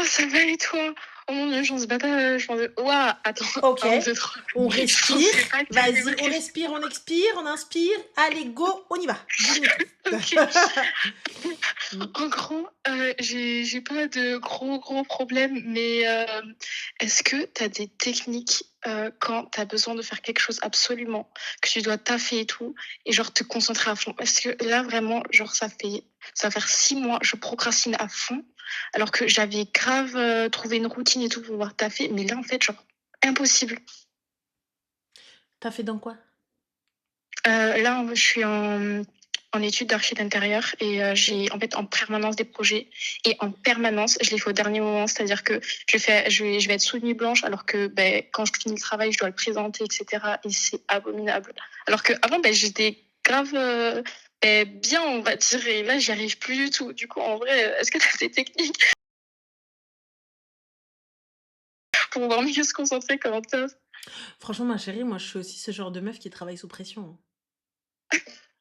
Oh, ça va et toi? Oh mon Dieu, je pense pas, je pense ouah, attends, Ok, 1, 2, 3. on Je respire. pensais pas que tu allais me Vas-y, on respire, on expire, on inspire. Allez, go, on y va. Dis-nous tout. OK. En gros, j'ai pas de gros problèmes, mais est-ce que tu as des techniques, quand tu as besoin de faire quelque chose absolument, que tu dois taffer et tout et genre te concentrer à fond? Parce que là, vraiment, genre ça va faire 6 mois, je procrastine à fond, alors que j'avais grave, trouvé une routine et tout pour pouvoir taffer, mais là, en fait, genre impossible. T'as fait dans quoi? Là, je suis en études d'archi d'intérieur et j'ai en fait en permanence des projets et en permanence, je les fais au dernier moment. C'est-à-dire que je vais être sous nuit blanche alors que quand je finis le travail, je dois le présenter, etc. Et c'est abominable. Alors qu'avant, j'étais grave bien, on va dire, et là, j'y arrive plus du tout. Du coup, en vrai, est-ce que tu as des techniques pour pouvoir mieux se concentrer quand on taffe? Franchement, ma chérie, moi, je suis aussi ce genre de meuf qui travaille sous pression, hein.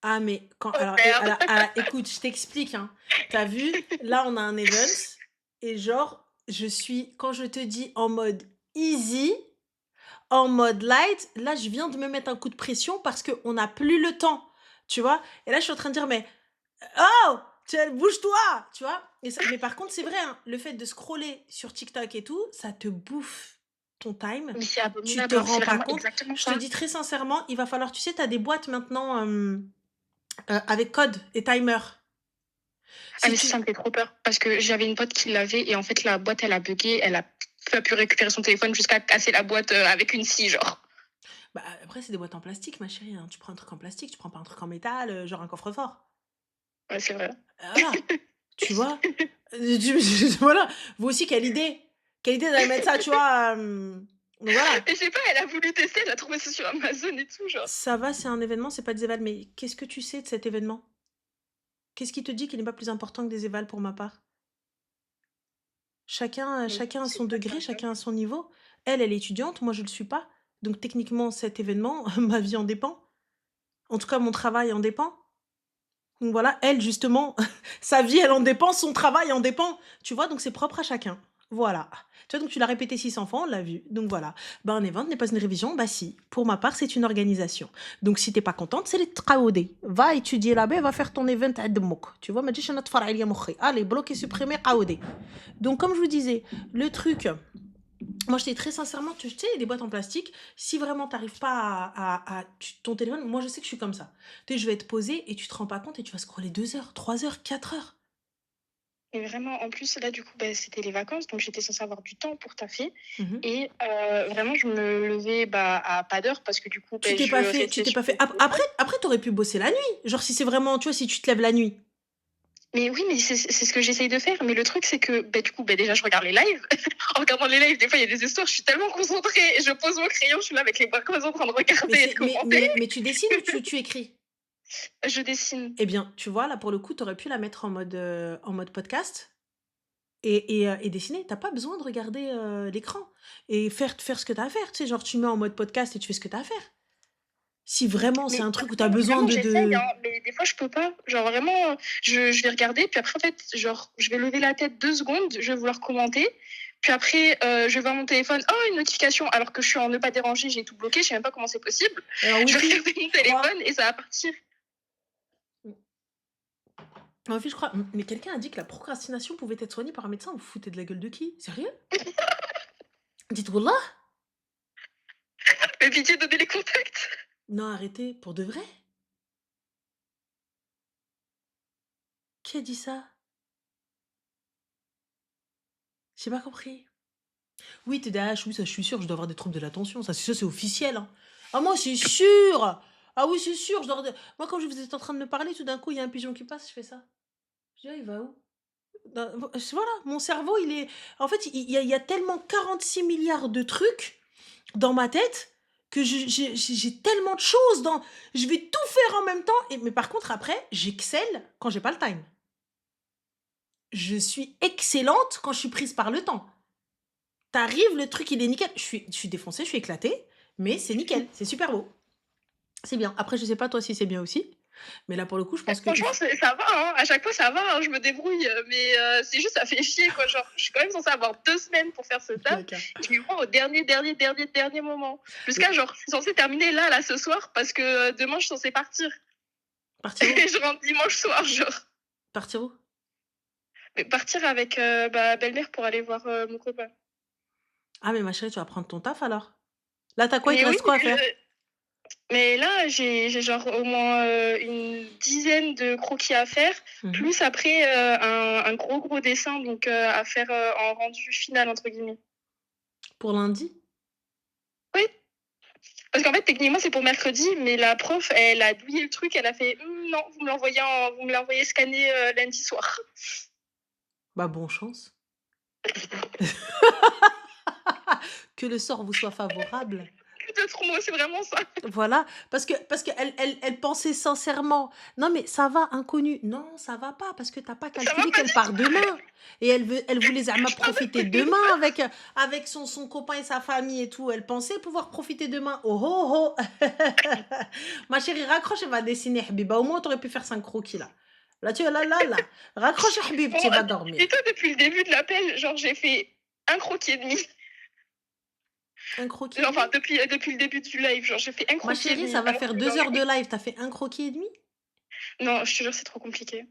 Ah, mais quand. Oh Alors, merde! écoute, je t'explique, hein. T'as vu? Là, on a un event. Et genre, je suis, quand je te dis en mode easy, en mode light, là, je viens de me mettre un coup de pression parce qu'on n'a plus le temps. Tu vois? Et là, je suis en train de dire, mais oh! Bouge-toi! Tu vois? Mais par contre, c'est vrai, hein, le fait de scroller sur TikTok et tout, ça te bouffe ton time. Mais c'est Tu te abominable, hein, rends c'est pas vraiment compte. exactement Je te ça. dis très sincèrement, il va falloir, tu sais, tu as des boîtes maintenant avec code et timer. Ah Si mais ça tu. me fait trop peur parce que j'avais une pote qui l'avait et en fait la boîte elle a buggé, elle a pas pu récupérer son téléphone jusqu'à casser la boîte avec une scie genre. Bah, après, c'est des boîtes en plastique, ma chérie, hein. Tu prends un truc en plastique, tu prends pas un truc en métal, genre un coffre-fort. Ouais, c'est vrai. Voilà, tu vois? Voilà, vous aussi, quelle idée! Quelle idée d'aller mettre ça, tu vois? Donc voilà. Et je sais pas, elle a voulu tester, elle a trouvé ça sur Amazon et tout genre. Ça va, c'est un événement, c'est pas des évals, mais qu'est-ce que tu sais de cet événement? Qu'est-ce qui te dit qu'il n'est pas plus important que des évals pour ma part? Mais du Chacun coup, a c'est son quoi degré, ta chacun a son niveau. Elle est étudiante, moi je le suis pas. Donc techniquement, cet événement, ma vie en dépend. En tout cas, mon travail en dépend. Donc voilà, elle justement, sa vie, elle en dépend, son travail en dépend. Tu vois? Donc c'est propre à chacun. Voilà. Tu vois? Donc tu l'as répété 600 fois, on l'a vu. Donc voilà. Bah, un event n'est pas une révision, bah si. Pour ma part, c'est une organisation. Donc si t'es pas contente, c'est les تقاودي. Va étudier là-bas, va faire ton event à دمك. Tu vois? ما تجيش أنا تفرعي عليا مخي. Allez, bloquer, supprimer, قاودي. Donc comme je vous disais, le truc, moi je dis très sincèrement, tu sais, les boîtes en plastique, si vraiment t'arrives pas ton téléphone, moi je sais que je suis comme ça. Tu sais, je vais te poser et tu te rends pas compte et tu vas scroller 2 heures, 3 heures, 4 heures. Et vraiment en plus là du coup, c'était les vacances donc j'étais censée avoir du temps pour taffer Mhm. et vraiment je me levais, à pas d'heure parce que du coup, Tu je restais t'es sur pas mon fait. téléphone. Après, t'aurais pu bosser la nuit. Genre si c'est vraiment, tu vois, si tu te lèves la nuit. Mais oui, mais c'est ce que j'essaye de faire. Mais le truc, c'est que du coup, déjà, je regarde les lives. En regardant les lives, des fois, il y a des histoires, je suis tellement concentrée. Je pose mon crayon, je suis là avec les bras croisés en train de regarder et de commenter. Mais tu dessines ou tu écris? Je dessine. Eh bien, tu vois, là pour le coup, t'aurais pu la mettre en mode podcast. Et dessiner, t'as pas besoin de regarder, l'écran et faire ce que t'as à faire, tu sais? Genre, tu mets en mode podcast et tu fais ce que t'as à faire. Si vraiment c'est Mais un truc où t'as besoin vraiment, j'essaye, de hein, mais des fois, je peux pas. Genre, vraiment, je vais regarder, puis après, en fait, genre, je vais lever la tête 2 secondes, je vais vouloir commenter. Puis après, je vais voir mon téléphone, oh, une notification, alors que je suis en ne pas déranger, j'ai tout bloqué, je sais même pas comment c'est possible. en Je vais wifi, regarder mon je crois. téléphone et ça va partir. Mmh. En wifi, je crois. Mais quelqu'un a dit que la procrastination pouvait être soignée par un médecin. Vous vous foutez de la gueule de qui? Sérieux? Dites wallah? Mais pitié, donnez les contacts. Non, arrêtez, pour de vrai? Qui a dit ça? J'ai pas compris. Oui, TDAH, oui, ça je suis sûre, je dois avoir des troubles de l'attention, ça c'est officiel, hein. Ah moi c'est sûr! Ah oui, c'est sûr, je dois avoir des moi quand vous êtes en train de me parler, tout d'un coup, il y a un pigeon qui passe, je fais ça. Je dis: «Ah, il va où?» Voilà, mon cerveau, il est en fait, il y a tellement 46 milliards de trucs dans ma tête que j'ai tellement de choses dans je vais tout faire en même temps mais par contre après, j'excelle quand j'ai pas le time. Je suis excellente quand je suis prise par le temps. T'arrives, le truc, il est nickel. Je suis défoncée, je suis éclatée, mais c'est nickel, c'est super beau. C'est bien. Après, je sais pas toi si c'est bien aussi. Mais là, pour le coup, je pense qu'il Franchement, faut ça va, hein. À chaque fois, ça va, hein, je me débrouille. Mais c'est juste, ça fait chier, quoi. Genre, je suis quand même censée avoir 2 semaines pour faire ce taf. d'accord. Je m'y prends au dernier moment. Jusqu'à, genre, je suis censée terminer là, ce soir, parce que demain, je suis censée partir. Partir où? Et je rentre dimanche soir, genre. Partir où? Mais partir avec belle-mère pour aller voir mon copain. Ah, mais ma chérie, tu vas prendre ton taf alors? Là, t'as quoi? Il te Mais oui, reste quoi à faire? mais là, j'ai genre au moins une dizaine de croquis à faire, Mhm. plus après un gros dessin donc à faire en rendu final, entre guillemets. Pour lundi? Oui, parce qu'en fait, techniquement, c'est pour mercredi, mais la prof, elle a douillé le truc, elle a fait non, vous me l'envoyez scanner lundi soir. Bah, bonne chance. Que le sort vous soit favorable. Peut-être moi, c'est vraiment ça. Voilà, parce qu'elle pensait sincèrement: «Non mais ça va inconnu». Non, ça va pas parce que tu as pas Ça va calculé pas qu'elle du part demain et elle voulait z'ama tout. profiter demain avec son copain et sa famille et tout. Elle pensait pouvoir profiter demain. Oh, oh, oh! Ma chérie, raccroche, elle va dessiner habiba. Au moins, tu aurais pu faire 5 croquis là. Là, tu là. Raccroche Bon, habibti, va dormir. dis-toi, depuis le début de l'appel, genre, j'ai fait un croquis et demi. Un croquis et Enfin, demi? depuis le début du live, genre, j'ai fait un Ma croquis et chérie, demi. ça va Alors faire que 2 dans heures de les... live, tu as fait un croquis et demi? Non, je te jure, c'est trop compliqué.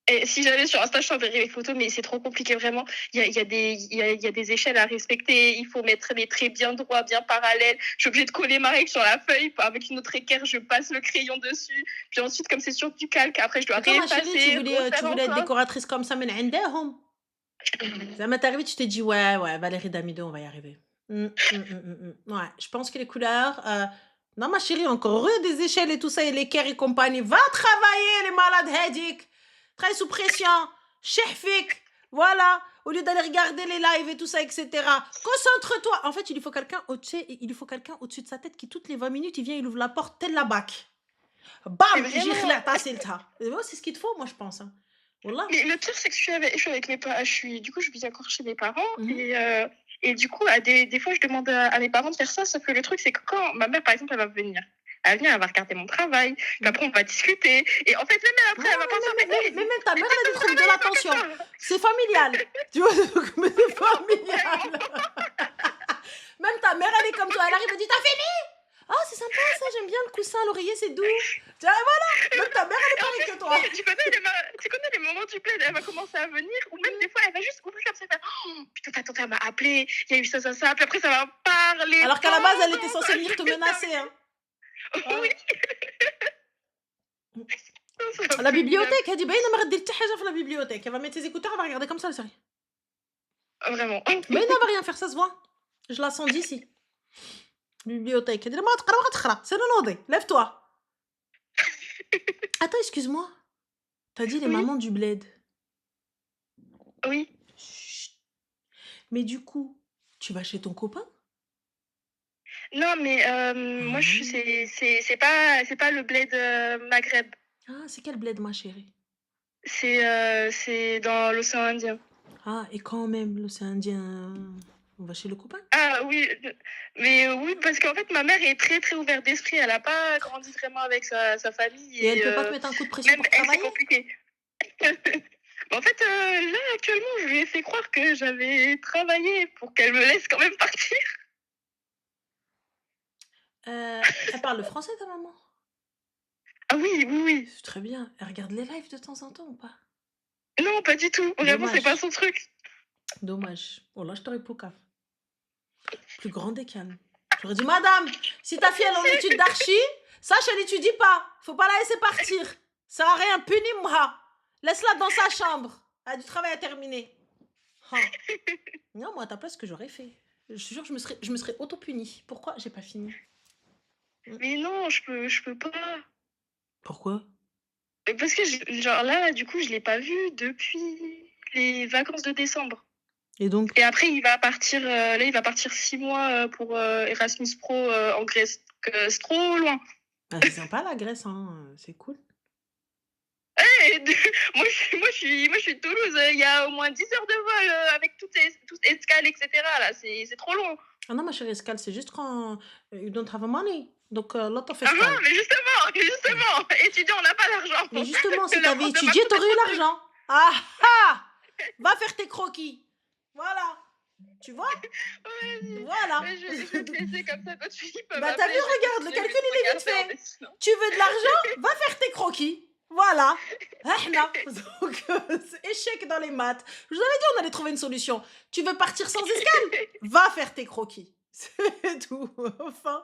Et si j'allais sur Insta, je t'enverrais les photos, mais c'est trop compliqué, vraiment. Il y a des échelles à respecter. Il faut mettre les traits bien droits, bien parallèles. Je suis obligée de coller ma règle sur la feuille. Avec une autre équerre, je passe le crayon dessus. Puis ensuite, comme c'est sur du calque, après, je dois Et toi, ma chérie, tu réeffacer, voulais, tu refaire voulais être encore. décoratrice comme ça, mais عندهم. Ça m'est arrivé, tu t'es dit, ouais, ouais, Valérie Damido, on va y arriver. Ouais, je pense que les couleurs. Non, ma chérie, encore heureux des échelles et tout ça, et l'équerre et compagnie. Va travailler, les malades hédiques. Travaille sous pression. Chefik. Voilà. Au lieu d'aller regarder les lives et tout ça, etc. Concentre-toi. En fait, il lui faut quelqu'un au-dessus, il lui faut quelqu'un au-dessus de sa tête qui, toutes les 20 minutes, il vient, il ouvre la porte, tel la bac. C'est Bam! J'ai vraiment. خلعت عسلتها. Et moi, c'est ce qu'il te faut, moi, je pense. Hein. Wallah. Mais le pire, c'est que je suis avec mes parents. Du coup, je vis encore chez mes parents. Mhm. Et du coup, des fois, je demande à mes parents de faire ça. Sauf que le truc, c'est que quand ma mère, par exemple, elle va venir, elle va regarder mon travail. Puis après, on va discuter. Et en fait, même elle, après, Ouais, elle va penser, mais hey, mais même ta mère, fais elle a des ton trucs de travail, tant l'attention. que ça. C'est familial. Tu vois, donc, mais c'est familial. Vraiment. Même ta mère, elle est comme toi. Elle arrive et dit, t'as fini? Oh, c'est sympa ça, j'aime bien le coussin, l'oreiller, c'est doux. Tu vois, voilà. Même ta mère, elle est Et en pareille fait, que toi. tu connais les moments du plaid, elle va commencer à venir. Ou même des fois, elle va juste ouvrir comme ça. Elle va, oh, putain, ta tante, elle m'a appelé. Il y a eu ça. Puis après, ça va parler Alors qu'à la base, elle était pendant censée venir te menacer. Hein. Oui, ça va À la plus minable. bibliothèque, elle dit, bah, il m'a dit la bibliothèque. Elle va mettre ses écouteurs, elle va regarder comme ça, la série. Vraiment. Mais il va rien faire, ça se voit. Je la sens d'ici. Bibliothèque. Elle dit, ما تقرا وتقرا. C'est le nodé. Lève-toi. Attends, excuse-moi. T'as dit les Oui, mamans du bled. oui. Chut. Mais du coup, tu vas chez ton copain? Non, mais moi, Ah, c'est pas le bled Maghreb. ah, c'est quel bled, ma chérie? C'est dans l'océan Indien. Ah, et quand même, l'océan Indien, on va chez le copain? Ah oui, mais oui, parce qu'en fait, ma mère est très, très ouverte d'esprit. Elle n'a pas grandi vraiment avec sa famille. Et elle Et peut pas te mettre un coup de pression même pour elle, c'est travailler? compliqué. En fait, là, actuellement, je lui ai fait croire que j'avais travaillé pour qu'elle me laisse quand même partir. Elle parle le français, ta maman? Ah oui, oui, oui. C'est très bien. Elle regarde les lives de temps en temps ou pas? Non, pas du tout. Vraiment, c'est pas Dommage. son truc. Dommage. Oh là, je t'aurais poucave. Plus grand des calmes. J'aurais dit, madame, si ta fille elle est en études d'archi, sache, elle n'étudie pas. Faut pas la laisser partir. Ça sert à rien. Punis-moi. Laisse-la dans sa chambre. Elle a du travail à terminer. Ah. Non, moi, à ta place, ce que j'aurais fait. Je te jure, je me serais auto-punie. Pourquoi j'ai pas fini? Mais non, je peux pas. Pourquoi? Parce que, genre là, du coup, je l'ai pas vu depuis les vacances de décembre. Et donc? Et après, il va partir 6 mois pour Erasmus Pro en Grèce. C'est trop loin. Bah, c'est sympa la Grèce, hein. C'est cool. Et moi, je suis de Toulouse. Il y a au moins 10 heures de vol avec toutes les escales, etc. Là, c'est trop long. Ah non, ma chérie, escale, c'est juste quand, you don't have money, donc lot of Ah non, escale. mais justement, Mmh. justement, étudiant, on n'a pas l'argent. Mais justement, si tu La avais prof de maths étudié, tu nous aurais eu démontre. l'argent. Ah ah! Va faire tes croquis. Voilà, tu vois? Vas-y, Voilà. je vais te laisser comme ça, toi tu peux Bah, tu vu, m'appeler, je vais regarde, le continuer, je vais calcul, te il est vite regarder en fait. dessinant. Tu veux de l'argent? Va faire tes croquis. Voilà. إحنا. Donc, c'est échec dans les maths. Je vous avais dit, on allait trouver une solution. Tu veux partir sans escale? Va faire tes croquis. C'est tout. Enfin.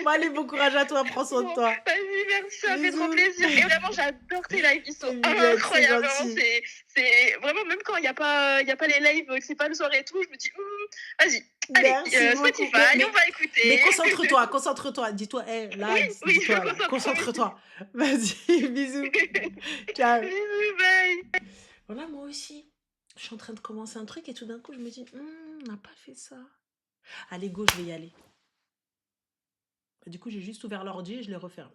Bon, allez, bon courage à toi. Prends soin de Bon, toi. vas-y, merci, ça fait trop Bisous. plaisir. Et vraiment, j'adore tes lives, ils sont C'est mignonne, c'est incroyables. Vraiment, gentil. c'est vraiment, même quand il y a pas les lives, que c'est pas le soir et tout, je me dis, vas-y, allez, Merci beaucoup. Spotify, on va écouter. Mais concentre-toi, concentre-toi. Dis-toi, hé, Oui, là, oui, je me dis-toi, là, concentre, promis. concentre-toi. Vas-y, bisous. Ciao. Bisous, bye. Voilà, moi aussi. Je suis en train de commencer un truc et tout d'un coup, je me dis, on n'a pas fait ça. Allez, go, je vais y aller. Du coup, j'ai juste ouvert l'ordi et je l'ai refermé.